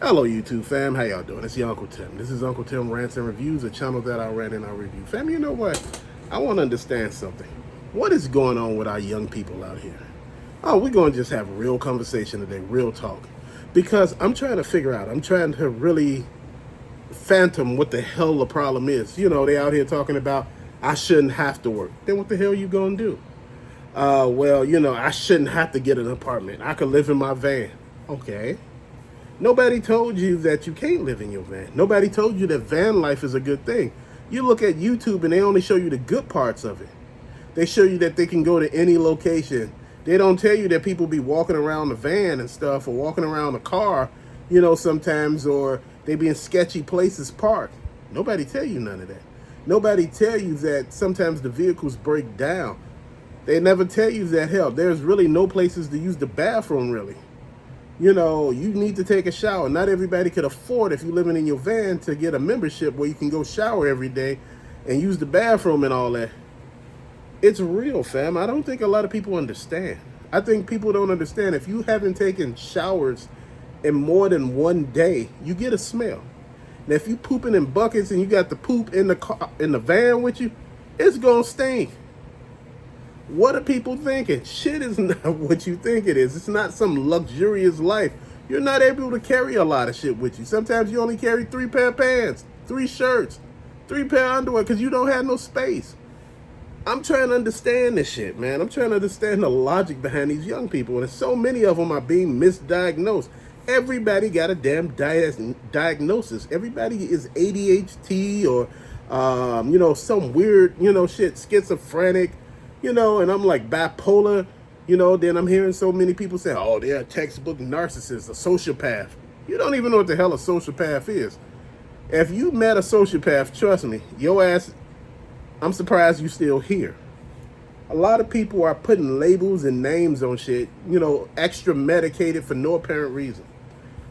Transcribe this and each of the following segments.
Hello, YouTube fam. How y'all doing? It's your Uncle Tim. This is Uncle Tim Rants and Reviews, a channel that I ran and I review. Fam, you know what? I want to understand something. What is going on with our young people out here? Oh, we're going to just have real conversation today, real talk. Because I'm trying to figure out, I'm trying to really phantom what the hell the problem is. You know, they out here talking about, I shouldn't have to work. Then what the hell you going to do? Well, I shouldn't have to get an apartment. I could live in my van. Okay. Nobody told you that you can't live in your van. Nobody told you that van life is a good thing. You look at YouTube and they only show you the good parts of it. They show you that they can go to any location. They don't tell you that people be walking around the van and stuff, or walking around the car, sometimes, or they be in sketchy places parked. Nobody tell you none of that. Nobody tell you that sometimes the vehicles break down. They never tell you that, hell, there's really no places to use the bathroom, really. You need to take a shower. Not everybody could afford, if you're living in your van, to get a membership where you can go shower every day and use the bathroom and all that. It's real, fam. I don't think a lot of people understand. I think people don't understand. If you haven't taken showers in more than one day, you get a smell. Now, if you pooping in buckets and you got the poop in the car, in the van with you, it's gonna stink. What are people thinking? Shit is not what you think it is. It's not some luxurious life. You're not able to carry a lot of shit with you. Sometimes you only carry 3 pair of pants, 3 shirts, 3 pair of underwear because you don't have no space. I'm trying to understand this shit, man. I'm trying to understand the logic behind these young people. And so many of them are being misdiagnosed. Everybody got a damn diagnosis. Everybody is ADHD or, some weird, shit, schizophrenic. And I'm like bipolar, then I'm hearing so many people say, oh, they're a textbook narcissist, a sociopath. You don't even know what the hell a sociopath is. If you met a sociopath, trust me, your ass, I'm surprised you still here. A lot of people are putting labels and names on shit, extra medicated for no apparent reason.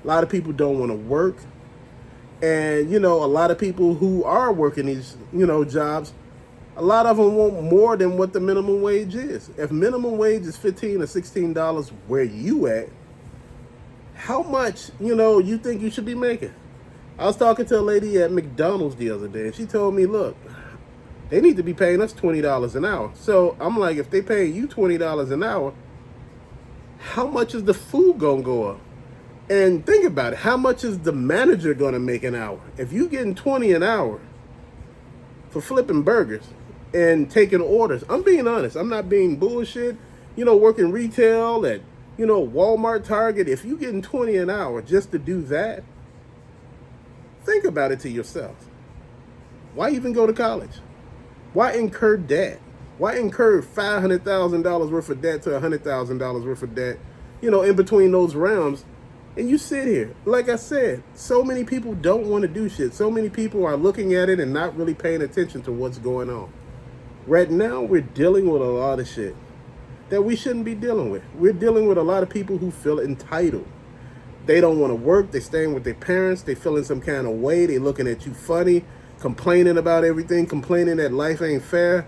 A lot of people don't want to work. And, a lot of people who are working these, jobs, a lot of them want more than what the minimum wage is. If minimum wage is $15 or $16 where you at, how much, you think you should be making? I was talking to a lady at McDonald's the other day, and she told me, look, they need to be paying us $20 an hour. So I'm like, if they pay you $20 an hour, how much is the food going to go up? And think about it. How much is the manager going to make an hour? If you getting $20 an hour for flipping burgers and taking orders, I'm being honest. I'm not being bullshit. Working retail at, Walmart, Target. If you getting $20 an hour just to do that, think about it to yourself. Why even go to college? Why incur debt? Why incur $500,000 worth of debt to $100,000 worth of debt, in between those realms? And you sit here. Like I said, so many people don't want to do shit. So many people are looking at it and not really paying attention to what's going on. Right now, we're dealing with a lot of shit that we shouldn't be dealing with. We're dealing with a lot of people who feel entitled. They don't want to work. They're staying with their parents. They feeling some kind of way. They looking at you funny, complaining about everything, complaining that life ain't fair.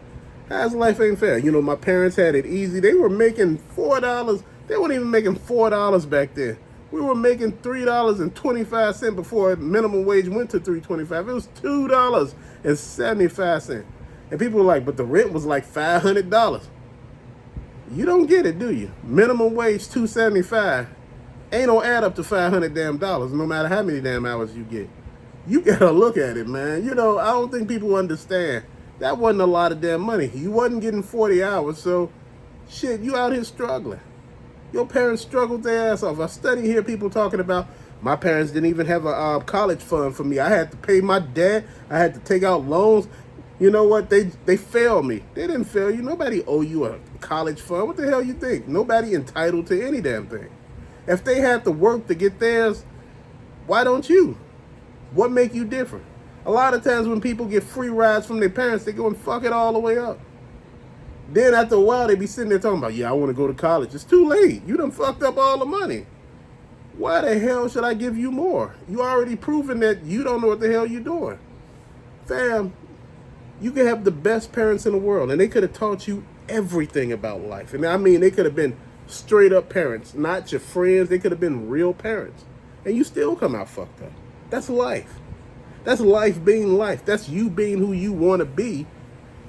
How's life ain't fair? My parents had it easy. They were making $4. They weren't even making $4 back then. We were making $3.25 before minimum wage went to $3.25. It was $2.75. And people were like, but the rent was like $500. You don't get it, do you? Minimum wage $2.75 ain't gonna add up to $500 damn dollars, no matter how many damn hours you get. You gotta look at it, man. I don't think people understand. That wasn't a lot of damn money. You wasn't getting 40 hours, so shit, you out here struggling. Your parents struggled their ass off. I study here people talking about, my parents didn't even have a college fund for me. I had to pay my debt. I had to take out loans. You know what? They failed me. They didn't fail you. Nobody owe you a college fund. What the hell you think? Nobody entitled to any damn thing. If they had to work to get theirs, why don't you? What make you different? A lot of times when people get free rides from their parents, they go and fuck it all the way up. Then after a while, they be sitting there talking about, yeah, I want to go to college. It's too late. You done fucked up all the money. Why the hell should I give you more? You already proven that you don't know what the hell you're doing. Fam, you could have the best parents in the world, and they could have taught you everything about life. And I mean, they could have been straight up parents, not your friends. They could have been real parents. and you still come out fucked up. That's life. That's life being life. That's you being who you want to be.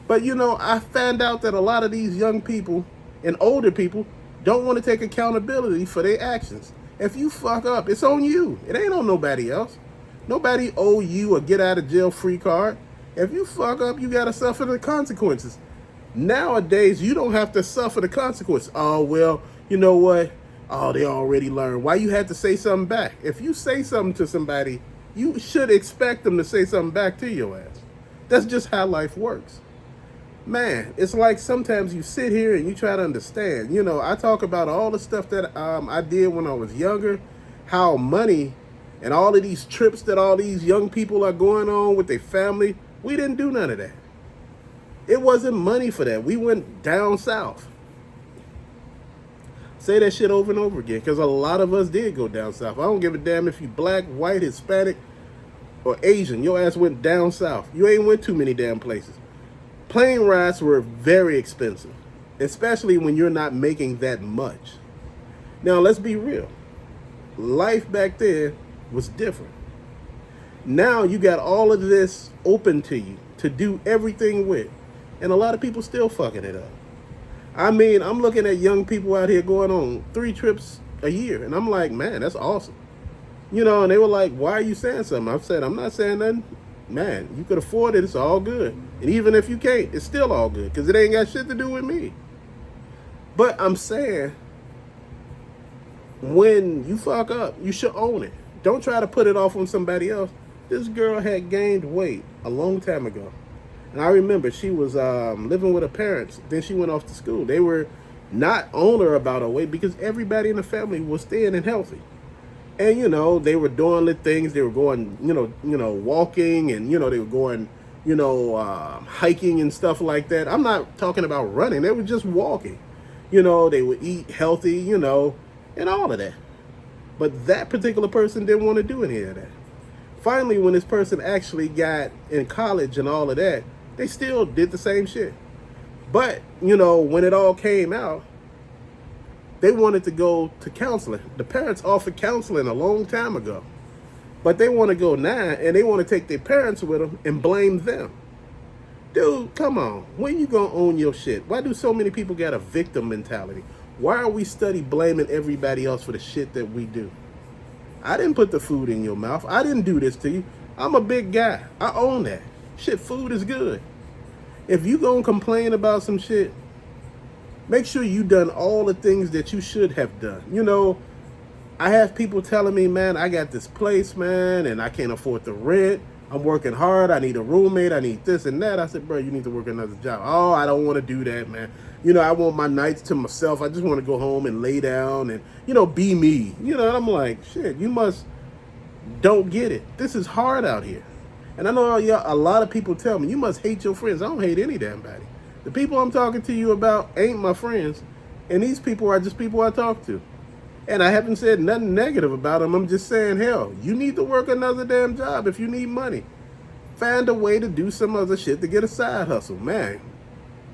But I found out that a lot of these young people and older people don't want to take accountability for their actions. If you fuck up, it's on you. It ain't on nobody else. Nobody owe you a get out of jail free card. If you fuck up, you got to suffer the consequences. Nowadays, you don't have to suffer the consequences. Oh, well, you know what? Oh, they already learned. Why you had to say something back? If you say something to somebody, you should expect them to say something back to your ass. That's just how life works. Man, it's like sometimes you sit here and you try to understand. I talk about all the stuff that I did when I was younger, how money and all of these trips that all these young people are going on with their family, we didn't do none of that. It wasn't money for that. We went down south. Say that shit over and over again, because a lot of us did go down south. I don't give a damn if you black, white, Hispanic, or Asian. Your ass went down south. You ain't went too many damn places. Plane rides were very expensive, especially when you're not making that much. Now, let's be real. Life back then was different. Now you got all of this open to you to do everything with, and a lot of people still fucking it up. I mean, I'm looking at young people out here going on 3 trips a year, and I'm like, man, that's awesome. And they were like, why are you saying something? I've said, I'm not saying nothing. Man, you could afford it, it's all good. And even if you can't, it's still all good, because it ain't got shit to do with me. But I'm saying, when you fuck up, you should own it. Don't try to put it off on somebody else. This girl had gained weight a long time ago. And I remember she was living with her parents. Then she went off to school. They were not on her about her weight because everybody in the family was thin and healthy. And, they were doing the things. They were going, walking, and, they were going, hiking and stuff like that. I'm not talking about running. They were just walking. They would eat healthy, and all of that. But that particular person didn't want to do any of that. Finally, when this person actually got in college and all of that, they still did the same shit. But, when it all came out, they wanted to go to counseling. The parents offered counseling a long time ago. But they want to go now, and they want to take their parents with them and blame them. Dude, come on. When you going to own your shit? Why do so many people got a victim mentality? Why are we study blaming everybody else for the shit that we do? I didn't put the food in your mouth. I didn't do this to you. I'm a big guy. I own that. Shit, food is good. If you gonna complain about some shit, make sure you done all the things that you should have done. I have people telling me, man, I got this place, man, and I can't afford the rent. I'm working hard. I need a roommate. I need this and that. I said, bro, you need to work another job. Oh, I don't want to do that, man. I want my nights to myself. I just want to go home and lay down and, be me. And I'm like, shit, you don't get it. This is hard out here. And I know a lot of people tell me, you must hate your friends. I don't hate any damn body. The people I'm talking to you about ain't my friends. And these people are just people I talk to. And I haven't said nothing negative about them. I'm just saying, hell, you need to work another damn job if you need money. Find a way to do some other shit to get a side hustle, man.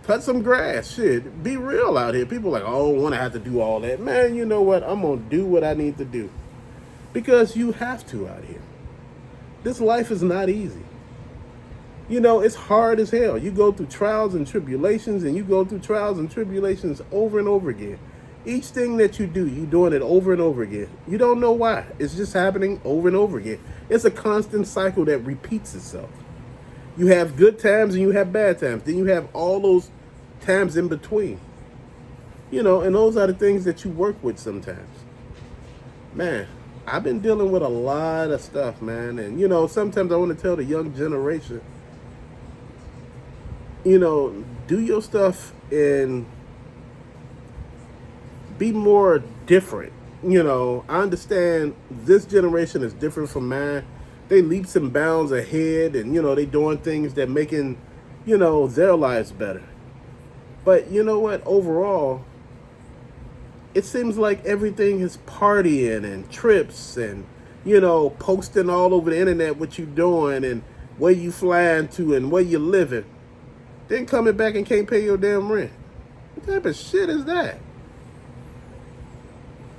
Cut some grass, shit. Be real out here. People are like, oh, I don't want to have to do all that. Man, you know what? I'm going to do what I need to do. Because you have to out here. This life is not easy. It's hard as hell. You go through trials and tribulations, and you go through trials and tribulations over and over again. Each thing that you do, you're doing it over and over again. You don't know why. It's just happening over and over again. It's a constant cycle that repeats itself. You have good times and you have bad times. Then you have all those times in between. And those are the things that you work with sometimes. Man, I've been dealing with a lot of stuff, man. And, sometimes I want to tell the young generation, do your stuff and be more different. I understand this generation is different from mine. They leaps and bounds ahead, and, they doing things that making, their lives better. But you know what? Overall, it seems like everything is partying and trips and, posting all over the internet what you doing and where you flying to and where you living. Then coming back and can't pay your damn rent. What type of shit is that?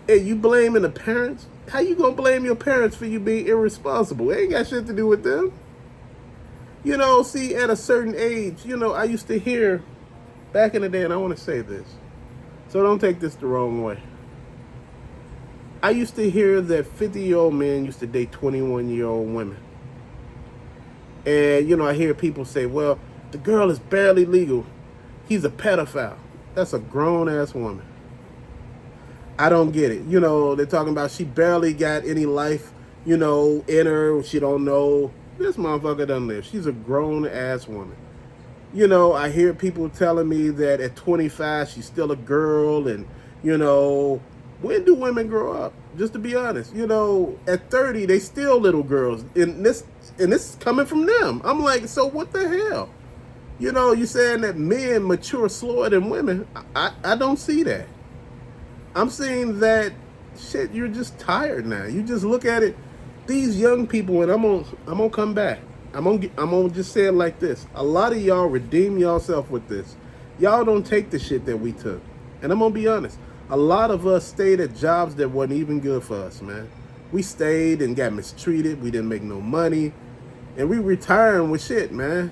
Hey, you blaming the parents How you gonna blame your parents for you being irresponsible? It ain't got shit to do with them. See, at a certain age, I used to hear back in the day, and I want to say this, so don't take this the wrong way. I used to hear that 50-year-old men used to date 21-year-old women. And, I hear people say, well, the girl is barely legal. He's a pedophile. That's a grown-ass woman. I don't get it. They're talking about she barely got any life, in her. She don't know. This motherfucker doesn't live. She's a grown-ass woman. I hear people telling me that at 25, she's still a girl. And, when do women grow up? Just to be honest, at 30, they still little girls. And this is coming from them. I'm like, so what the hell? You saying that men mature slower than women. I don't see that. I'm saying that, shit, you're just tired now. You just look at it. These young people, and I'm gonna come back. I'm gonna just say it like this. A lot of y'all redeem yourself with this. Y'all don't take the shit that we took. And I'm gonna be honest. A lot of us stayed at jobs that wasn't even good for us, man. We stayed and got mistreated. We didn't make no money. And we retiring with shit, man.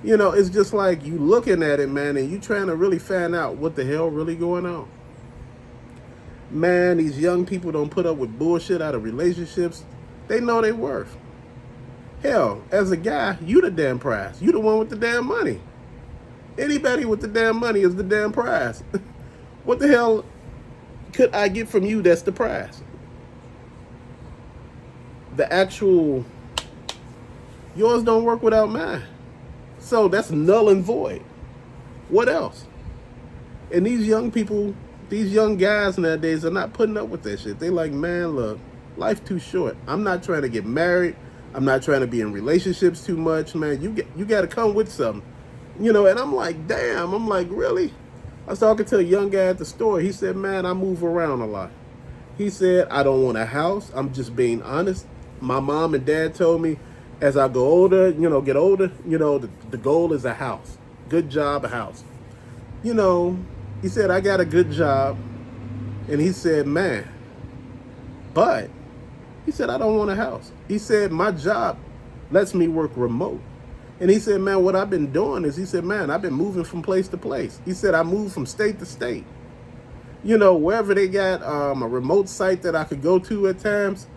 It's just like you looking at it, man, and you trying to really find out what the hell really going on. Man, these young people don't put up with bullshit out of relationships. They know their worth. Hell, as a guy, you the damn prize. You the one with the damn money. Anybody with the damn money is the damn prize. What the hell could I get from you that's the prize? The actual, yours don't work without mine. So that's null and void. What else? And these young people, these young guys nowadays are not putting up with that shit. They like, man, look, life too short. I'm not trying to get married. I'm not trying to be in relationships too much, man. You got to come with something. And I'm like, damn. I'm like, really? I was talking to a young guy at the store. He said, man, I move around a lot. He said, I don't want a house. I'm just being honest. My mom and dad told me as I go older, get older, the goal is a house. Good job, a house. He said, I got a good job. And he said, man, but he said, I don't want a house. He said, my job lets me work remote. And he said, man, what I've been doing is, he said, man, I've been moving from place to place. He said, I moved from state to state. Wherever they got a remote site that I could go to at times,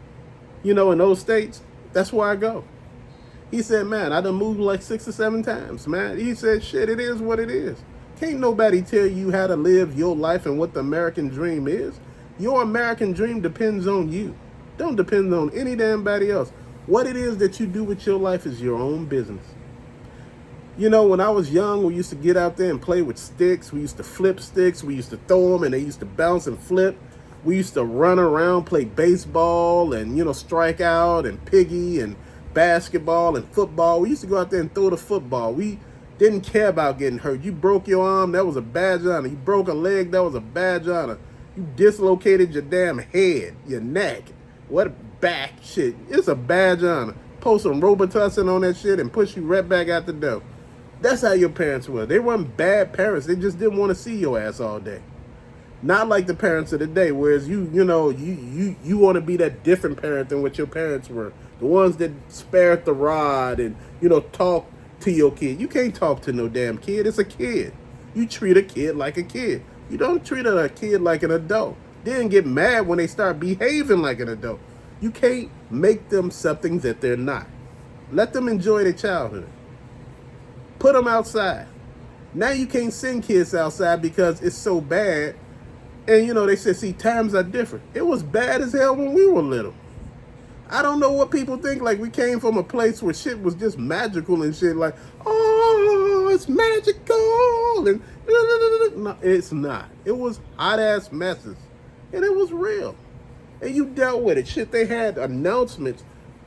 in those states, that's where I go. He said, man, I done moved like 6 or 7 times, man. He said, shit, it is what it is. Can't nobody tell you how to live your life and what the American dream is. Your American dream depends on you. Don't depend on any damn body else. What it is that you do with your life is your own business. When I was young, we used to get out there and play with sticks. We used to flip sticks. We used to throw them, and they used to bounce and flip. We used to run around, play baseball, and, strike out, and piggy, and basketball, and football. We used to go out there and throw the football. We didn't care about getting hurt. You broke your arm, that was a badge honor. You broke a leg, that was a badge honor. You dislocated your damn head, your neck, what back shit. It's a badge honor. Post some Robitussin on that shit and push you right back out the door. That's how your parents were. They weren't bad parents. They just didn't want to see your ass all day. Not like the parents of the day, whereas you want to be that different parent than what your parents were. The ones that spared the rod and, talk to your kid. You can't talk to no damn kid. It's a kid. You treat a kid like a kid. You don't treat a kid like an adult. Then get mad when they start behaving like an adult. You can't make them something that they're not. Let them enjoy their childhood. Put them outside. Now you can't send kids outside because it's so bad. And, they said, see, times are different. It was bad as hell when we were little. I don't know what people think. Like, we came from a place where shit was just magical and shit. Like, oh, it's magical. And no, it's not. It was hot-ass messes. And it was real. And you dealt with it. Shit, they had announcements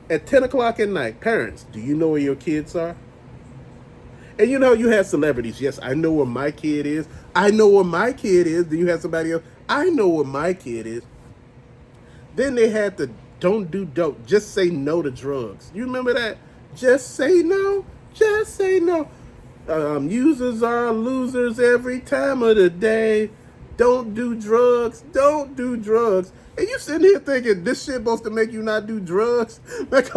at 10 o'clock at night. Parents, do you know where your kids are? And you had celebrities. Yes, I know where my kid is. I know where my kid is. Then you had somebody else. I know where my kid is. Then they had the don't do dope. Just say no to drugs. You remember that? Just say no. Just say no. Users are losers every time of the day. Don't do drugs. Don't do drugs. And you sitting here thinking this shit supposed to make you not do drugs? Like,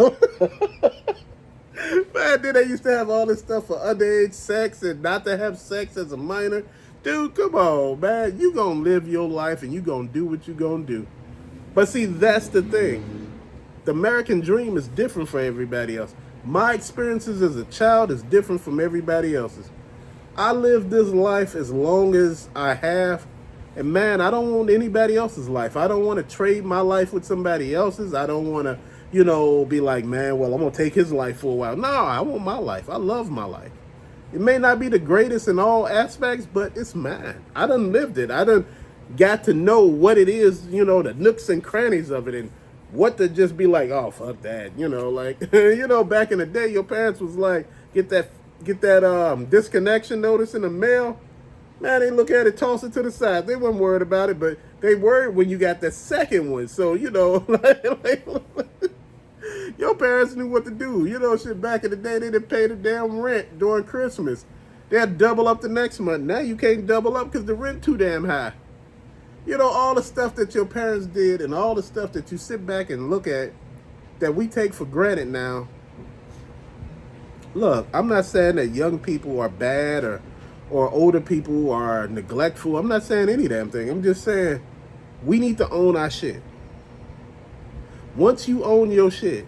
man, then they used to have all this stuff for underage sex and not to have sex as a minor. Dude, come on, man. You gonna live your life and you gonna do what you gonna do. But see, that's the thing. The American dream is different for everybody else. My experiences as a child is different from everybody else's. I lived this life as long as I have. And man, I don't want anybody else's life. I don't want to trade my life with somebody else's. I don't want to, be like, man, well, I'm going to take his life for a while. No, I want my life. I love my life. It may not be the greatest in all aspects, but it's mine. I done lived it. I done got to know what it is, the nooks and crannies of it, and what to just be like, oh, fuck that. Like, back in the day, your parents was like, get that disconnection notice in the mail. Man, they look at it, toss it to the side. They weren't worried about it, but they worried when you got the second one. So, your parents knew what to do. Shit, back in the day, they didn't pay the damn rent during Christmas. They'd double up the next month. Now you can't double up because the rent too damn high. All the stuff that your parents did and all the stuff that you sit back and look at that we take for granted now. Look, I'm not saying that young people are bad or older people are neglectful. I'm not saying any damn thing. I'm just saying we need to own our shit. Once you own your shit,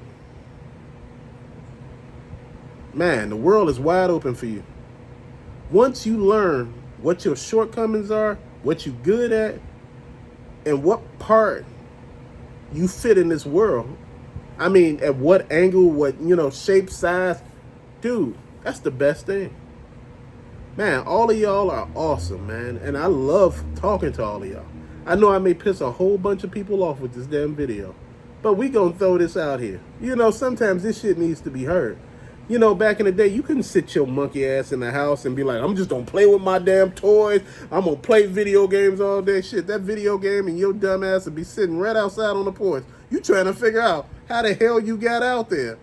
man, the world is wide open for you. Once you learn what your shortcomings are, what you're good at, and what part you fit in this world. I mean, at what angle, what, shape, size. Dude, that's the best thing. Man, all of y'all are awesome, man. And I love talking to all of y'all. I know I may piss a whole bunch of people off with this damn video, but we gonna throw this out here. Sometimes this shit needs to be heard. Back in the day, you couldn't sit your monkey ass in the house and be like, I'm just gonna play with my damn toys. I'm gonna play video games all day. Shit, that video game and your dumb ass would be sitting right outside on the porch. You trying to figure out how the hell you got out there.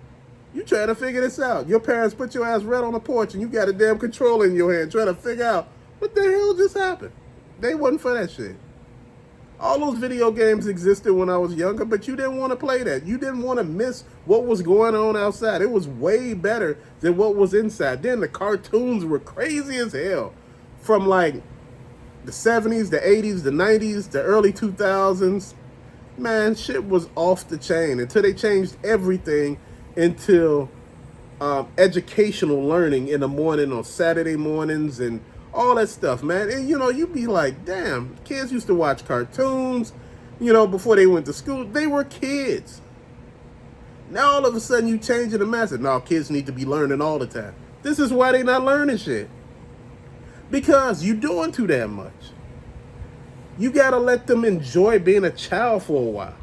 You trying to figure this out. Your parents put your ass right on the porch and you got a damn controller in your hand trying to figure out what the hell just happened. They wasn't for that shit. All those video games existed when I was younger, but you didn't want to play that. You didn't want to miss what was going on outside. It was way better than what was inside. Then the cartoons were crazy as hell. From like the 70s, the 80s, the 90s, the early 2000s. Man, shit was off the chain until they changed everything into educational learning in the morning on Saturday mornings and all that stuff, man. And you'd be like, damn, kids used to watch cartoons, before they went to school. They were kids. Now all of a sudden you changing the message. No, kids need to be learning all the time. This is why they not learning shit. Because you doing too damn much. You gotta let them enjoy being a child for a while.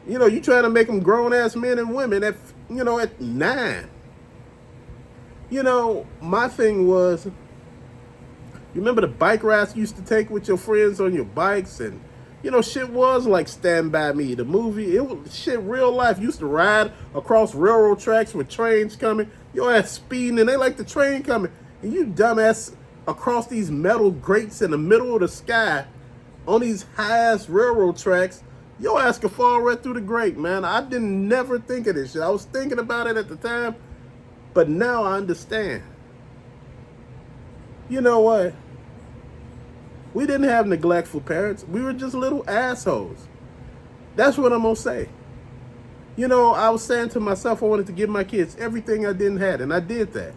You trying to make them grown-ass men and women at 9. My thing was, you remember the bike rides you used to take with your friends on your bikes? And, shit was like Stand By Me, the movie. It was shit real life. You used to ride across railroad tracks with trains coming. Your ass speeding and they like the train coming. And you dumbass across these metal grates in the middle of the sky on these high-ass railroad tracks. Your ass could fall right through the grate, man. I didn't never think of this shit. I was thinking about it at the time, but now I understand. You know what? We didn't have neglectful parents. We were just little assholes. That's what I'm going to say. I was saying to myself I wanted to give my kids everything I didn't have, and I did that.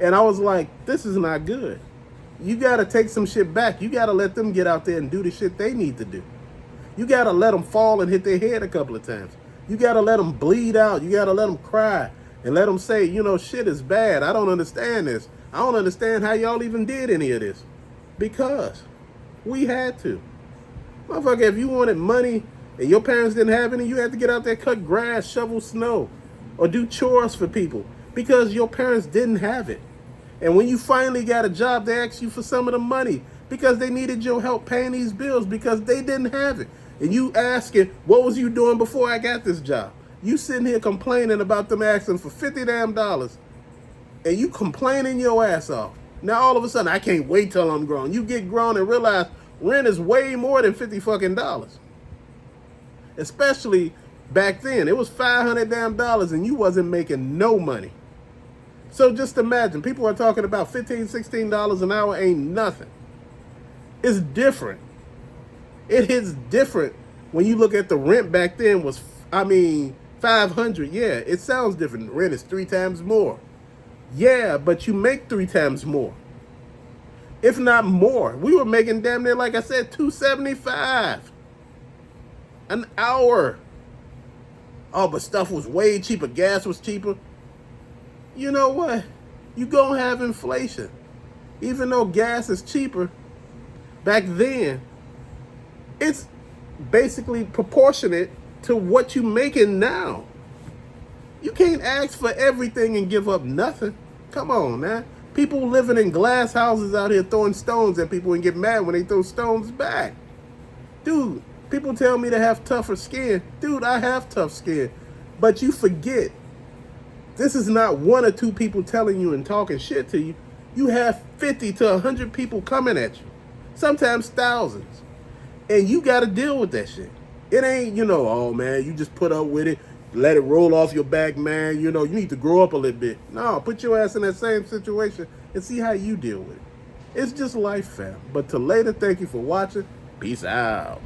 And I was like, this is not good. You got to take some shit back. You got to let them get out there and do the shit they need to do. You got to let them fall and hit their head a couple of times. You got to let them bleed out. You got to let them cry and let them say, shit is bad. I don't understand this. I don't understand how y'all even did any of this. Because we had to. Motherfucker, if you wanted money and your parents didn't have any, you had to get out there, cut grass, shovel snow, or do chores for people because your parents didn't have it. And when you finally got a job, they asked you for some of the money because they needed your help paying these bills because they didn't have it. And you asking, what was you doing before I got this job? You sitting here complaining about them asking for $50 damn, and you complaining your ass off. Now all of a sudden, I can't wait till I'm grown. You get grown and realize rent is way more than $50 fucking. Especially back then. It was $500 damn and you wasn't making no money. So just imagine, people are talking about $15, $16 an hour ain't nothing. It's different. It hits different when you look at the rent back then was, 500. Yeah, it sounds different. The rent is 3 times more. Yeah, but you make 3 times more, if not more. We were making damn near, like I said, $275 an hour. Oh, but stuff was way cheaper. Gas was cheaper. You know what? You gonna have inflation. Even though gas is cheaper, back then, it's basically proportionate to what you making now. You can't ask for everything and give up nothing. Come on, man. People living in glass houses out here throwing stones at people and get mad when they throw stones back. Dude, people tell me to have tougher skin. Dude, I have tough skin. But you forget, this is not 1 or 2 people telling you and talking shit to you. You have 50 to 100 people coming at you. Sometimes thousands. And you got to deal with that shit. It ain't, oh man, you just put up with it. Let it roll off your back, man. You need to grow up a little bit. No, put your ass in that same situation and see how you deal with it. It's just life, fam. But till later, thank you for watching. Peace out.